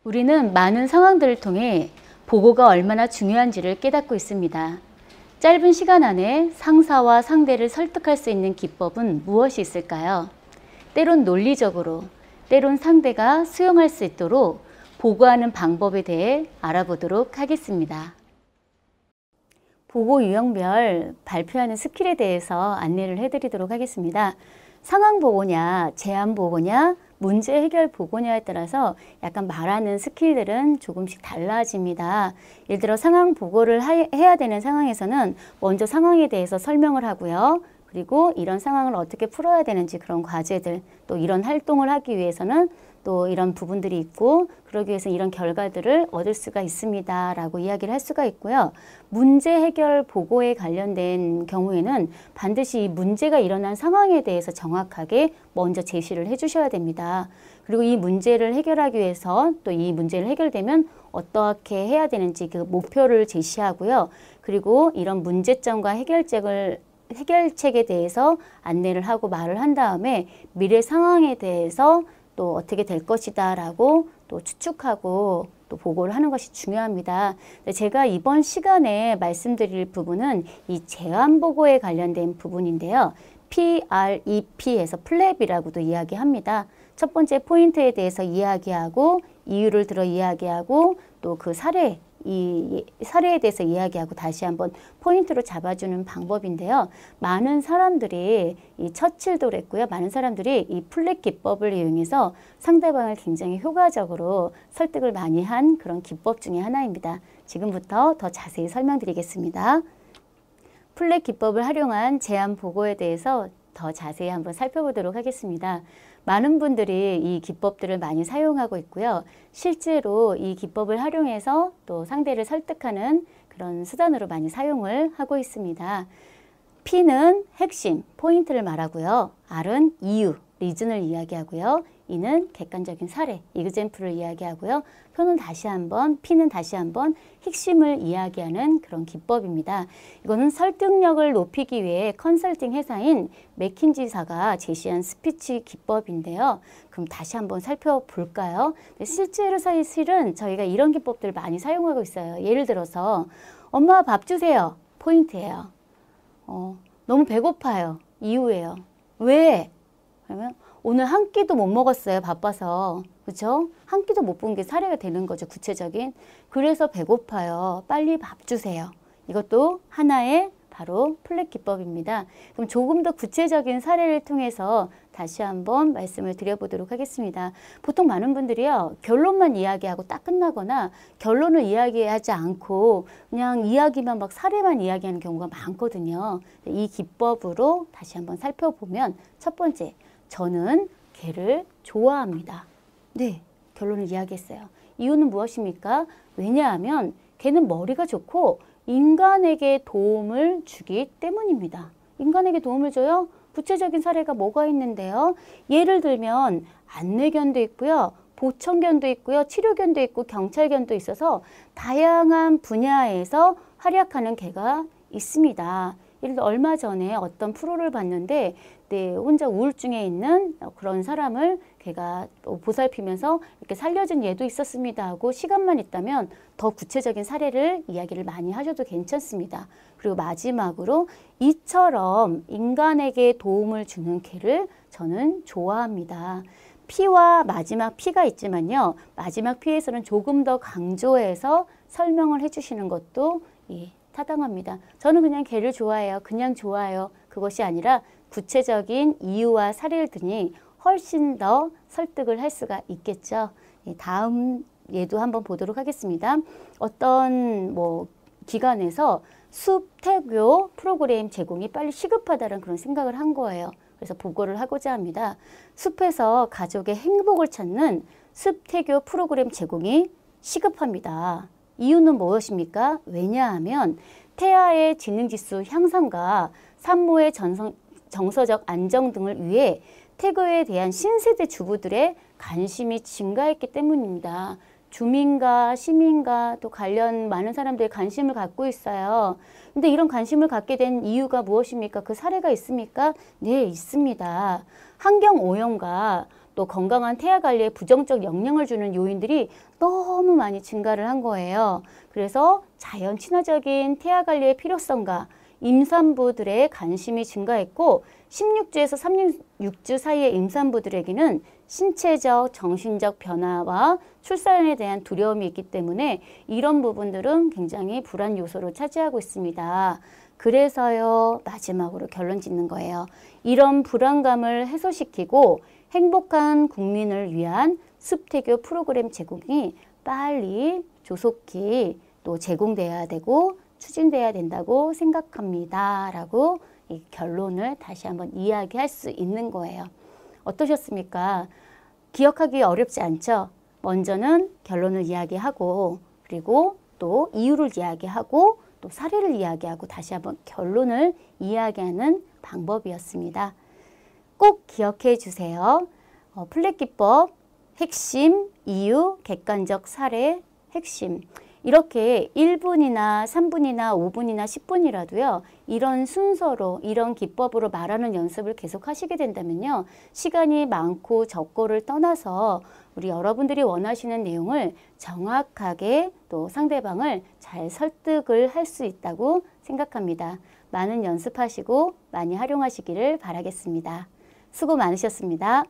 우리는 많은 상황들을 통해 보고가 얼마나 중요한지를 깨닫고 있습니다. 짧은 시간 안에 상사와 상대를 설득할 수 있는 기법은 무엇이 있을까요? 때론 논리적으로, 때론 상대가 수용할 수 있도록 보고하는 방법에 대해 알아보도록 하겠습니다. 보고 유형별 발표하는 스킬에 대해서 안내를 해드리도록 하겠습니다. 상황 보고냐, 제안 보고냐, 문제 해결 보고냐에 따라서 약간 말하는 스킬들은 조금씩 달라집니다. 예를 들어 상황 보고를 해야 되는 상황에서는 먼저 상황에 대해서 설명을 하고요. 그리고 이런 상황을 어떻게 풀어야 되는지 그런 과제들, 또 이런 활동을 하기 위해서는 또 이런 부분들이 있고 그러기 위해서 이런 결과들을 얻을 수가 있습니다 라고 이야기를 할 수가 있고요. 문제 해결 보고에 관련된 경우에는 반드시 이 문제가 일어난 상황에 대해서 정확하게 먼저 제시를 해 주셔야 됩니다. 그리고 이 문제를 해결하기 위해서 또 이 문제를 해결되면 어떻게 해야 되는지 그 목표를 제시하고요. 그리고 이런 문제점과 해결책에 대해서 안내를 하고 말을 한 다음에 미래 상황에 대해서 또 어떻게 될 것이다 라고 또 추측하고 또 보고를 하는 것이 중요합니다. 제가 이번 시간에 말씀드릴 부분은 이 제안 보고에 관련된 부분인데요. PREP에서 플랩이라고도 이야기합니다. 첫 번째 포인트에 대해서 이야기하고 이유를 들어 이야기하고 또 그 이 사례에 대해서 이야기하고 다시 한번 포인트로 잡아주는 방법인데요. 많은 사람들이 이 처칠도 그랬고요. 많은 사람들이 이 플랫 기법을 이용해서 상대방을 굉장히 효과적으로 설득을 많이 한 그런 기법 중에 하나입니다. 지금부터 더 자세히 설명드리겠습니다. 플랫 기법을 활용한 제안 보고에 대해서 더 자세히 한번 살펴보도록 하겠습니다. 많은 분들이 이 기법들을 많이 사용하고 있고요. 실제로 이 기법을 활용해서 또 상대를 설득하는 그런 수단으로 많이 사용을 하고 있습니다. P는 핵심, 포인트를 말하고요. R은 이유, 리즌을 이야기하고요. E는 객관적인 사례, example을 이야기하고요. P는 다시 한번 핵심을 이야기하는 그런 기법입니다. 이거는 설득력을 높이기 위해 컨설팅 회사인 맥킨지사가 제시한 스피치 기법인데요. 그럼 다시 한번 살펴볼까요? 실제로 사실은 저희가 이런 기법들을 많이 사용하고 있어요. 예를 들어서 엄마 밥 주세요. 포인트예요. 너무 배고파요. 이유예요. 왜? 그러면 오늘 한 끼도 못 먹었어요. 바빠서. 그렇죠? 한 끼도 못 본 게 사례가 되는 거죠. 구체적인. 그래서 배고파요. 빨리 밥 주세요. 이것도 하나의 바로 플랫 기법입니다. 그럼 조금 더 구체적인 사례를 통해서 다시 한번 말씀을 드려보도록 하겠습니다. 보통 많은 분들이요. 결론만 이야기하고 딱 끝나거나 결론을 이야기하지 않고 그냥 이야기만 막 사례만 이야기하는 경우가 많거든요. 이 기법으로 다시 한번 살펴보면 첫 번째, 저는 걔를 좋아합니다. 네, 결론을 이야기했어요. 이유는 무엇입니까? 왜냐하면 걔는 머리가 좋고 인간에게 도움을 주기 때문입니다. 인간에게 도움을 줘요? 구체적인 사례가 뭐가 있는데요? 예를 들면 안내견도 있고요. 보청견도 있고요. 치료견도 있고 경찰견도 있어서 다양한 분야에서 활약하는 개가 있습니다. 예를 들어 얼마 전에 어떤 프로를 봤는데 혼자 우울증에 있는 그런 사람을 걔가 보살피면서 이렇게 살려준 예도 있었습니다 하고 시간만 있다면 더 구체적인 사례를 이야기를 많이 하셔도 괜찮습니다. 그리고 마지막으로 이처럼 인간에게 도움을 주는 개를 저는 좋아합니다. P와 마지막 P가 있지만요. 마지막 P에서는 조금 더 강조해서 설명을 해주시는 것도 타당합니다. 저는 그냥 개를 좋아해요. 그냥 좋아요. 그것이 아니라 구체적인 이유와 사례를 드니 훨씬 더 설득을 할 수가 있겠죠. 다음 예도 한번 보도록 하겠습니다. 어떤 기관에서 숲태교 프로그램 제공이 빨리 시급하다는 그런 생각을 한 거예요. 그래서 보고를 하고자 합니다. 숲에서 가족의 행복을 찾는 숲태교 프로그램 제공이 시급합니다. 이유는 무엇입니까? 왜냐하면 태아의 지능지수 향상과 산모의 정서적 안정 등을 위해 태교에 대한 신세대 주부들의 관심이 증가했기 때문입니다. 주민과 시민과 또 관련 많은 사람들이 관심을 갖고 있어요. 근데 이런 관심을 갖게 된 이유가 무엇입니까? 그 사례가 있습니까? 네, 있습니다. 환경 오염과 또 또 건강한 태아 관리에 부정적 영향을 주는 요인들이 너무 많이 증가를 한 거예요. 그래서 자연 친화적인 태아 관리의 필요성과 임산부들의 관심이 증가했고 16주에서 36주 사이의 임산부들에게는 신체적, 정신적 변화와 출산에 대한 두려움이 있기 때문에 이런 부분들은 굉장히 불안 요소로 차지하고 있습니다. 그래서요, 마지막으로 결론 짓는 거예요. 이런 불안감을 해소시키고 행복한 국민을 위한 숲태교 프로그램 제공이 빨리 조속히 또 제공돼야 되고 추진돼야 된다고 생각합니다. 라고 이 결론을 다시 한번 이야기할 수 있는 거예요. 어떠셨습니까? 기억하기 어렵지 않죠? 먼저는 결론을 이야기하고 그리고 또 이유를 이야기하고 또 사례를 이야기하고 다시 한번 결론을 이야기하는 방법이었습니다. 꼭 기억해 주세요. 플랫기법, 핵심, 이유, 객관적 사례, 핵심. 이렇게 1분이나 3분이나 5분이나 10분이라도요. 이런 순서로 이런 기법으로 말하는 연습을 계속 하시게 된다면요. 시간이 많고 적고를 떠나서 우리 여러분들이 원하시는 내용을 정확하게 또 상대방을 잘 설득을 할 수 있다고 생각합니다. 많은 연습하시고 많이 활용하시기를 바라겠습니다. 수고 많으셨습니다.